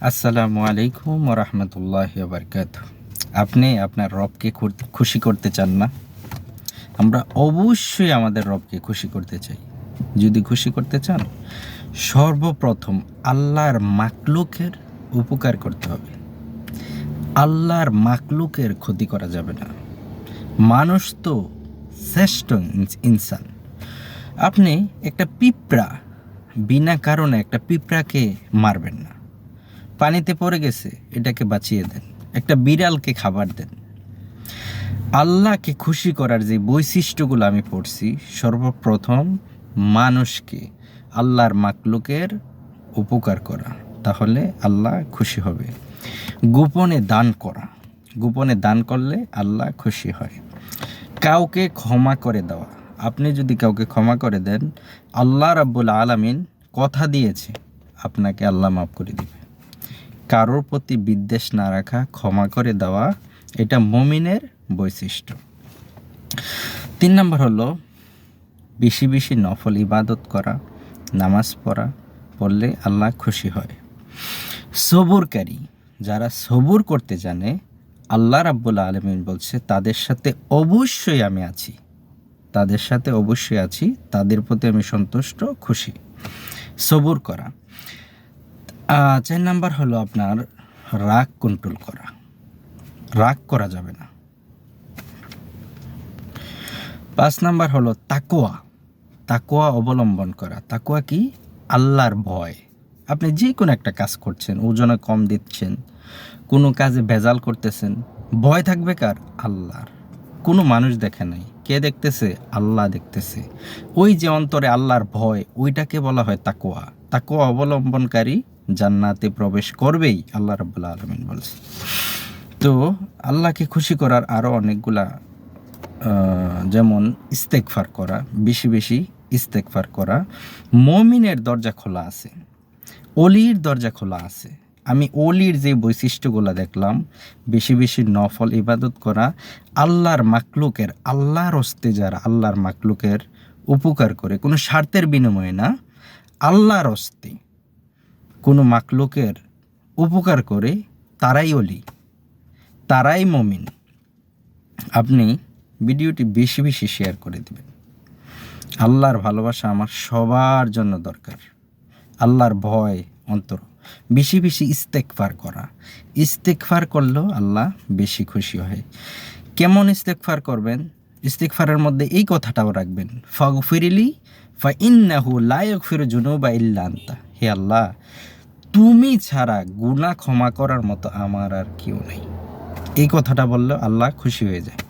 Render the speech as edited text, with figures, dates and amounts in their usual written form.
আসসালামু আলাইকুম ওয়া রাহমাতুল্লাহি ওয়া বারাকাতুহু। আপনি আপনার রবকে খুশি করতে চান না? আমরা অবশ্যই আমাদের রবকে খুশি করতে চাই। যদি খুশি করতে চান, সর্বপ্রথম আল্লাহর মাখলুকের উপকার করতে হবে। আল্লাহর মাখলুকের ক্ষতি করা যাবে না। মানুষ তো শ্রেষ্ঠ ইনসান। আপনি একটা পিঁপড়া, বিনা কারণে একটা পিঁপড়াকে মারবেন না। পানিতে পড়ে গেছে, এটাকে বাঁচিয়ে দেন। একটা বিড়ালকে খাবার দেন। আল্লাহকে খুশি করার যে বৈশিষ্ট্যগুলো আমি পড়ছি, সর্বপ্রথম মানুষকে, আল্লাহর মাকলুকের উপকার করা, তাহলে আল্লাহ খুশি হবে। গোপনে দান করা, গোপনে দান করলে আল্লাহ খুশি হয়। কাউকে ক্ষমা করে দেওয়া, আপনি যদি কাউকে ক্ষমা করে দেন, আল্লাহ রাব্বুল আলামিন কথা দিয়েছে আপনাকে আল্লাহ মাফ করে দিবে। কারোর প্রতি বিদ্বেষ না রাখা, ক্ষমা করে দেওয়া, এটা মুমিনের বৈশিষ্ট্য। 3 নম্বর হলো বেশি বেশি নফল ইবাদত করা, নামাজ পড়লে আল্লাহ খুশি হয়। সবুরকারী, যারা সবুর করতে জানে, আল্লাহ রাব্বুল আলামিন বলছে তাদের সাথে অবশ্যই আমি আছি, তাদের সাথে অবশ্যই আছি, তাদের প্রতি আমি সন্তুষ্ট, খুশি। সবুর করা। 4 নাম্বার হলো আপনার রাগ কন্ট্রোল করা। রাগ করা যাবে না। 5 নাম্বার হলো তাকওয়া। তাকওয়া অবলম্বন করা। তাকওয়া কি? আল্লাহর ভয়। আপনি যে কোনো একটা কাজ করছেন, ওজনে কম দিচ্ছেন, কোনো কাজে ভেজাল করতেছেন, ভয় থাকবে কার? আল্লাহর। কোনো মানুষ দেখে নাই, কে দেখতেছে? আল্লাহ দেখতেছে। ওই যে অন্তরে আল্লাহর ভয়, ওইটাকে বলা হয় তাকওয়া। তাকওয়া অবলম্বনকারী জান্নাতে প্রবেশ করবেই, আল্লাহ রাব্বুল আলামিন বলছে। তো আল্লাহকে খুশি করার আরও অনেকগুলা, যেমন ইস্তেগফার করা, বেশি বেশি ইস্তেগফার করা। মুমিনের দরজা খোলা আছে, অলির দরজা খোলা আছে। আমি অলির যে বৈশিষ্ট্যগুলো দেখলাম, বেশি বেশি নফল ইবাদত করা, আল্লাহর মাকলুকের, আল্লাহর হস্তে যারা আল্লাহর মাকলুকের উপকার করে, কোনো স্বার্থের বিনিময়ে না, আল্লাহর হস্তে কোনো মাকলুকের উপকার করে, তারাই অলি, তারাই মুমিন। আপনি ভিডিওটি বেশি বেশি শেয়ার করে দেবেন। আল্লাহর ভালোবাসা আমার সবার জন্য দরকার। আল্লাহর ভয় অন্তর, বেশি বেশি ইস্তেগফার করা। ইস্তেগফার করলেও আল্লাহ বেশি খুশি হয়। কেমন ইস্তেগফার করবেন? ইস্তেগফারের মধ্যে এই কথাটাও রাখবেন, ফাগফিরলি ফাইন্নাহু লা ইয়াগফিরু যুনুবা ইল্লা আনতা। হে আল্লাহ, তুমি ছাড়া গুনাহ ক্ষমা করার মতো আমার আর কেউ নেই। এই কথাটা বললে আল্লাহ খুশি হয়ে যায়।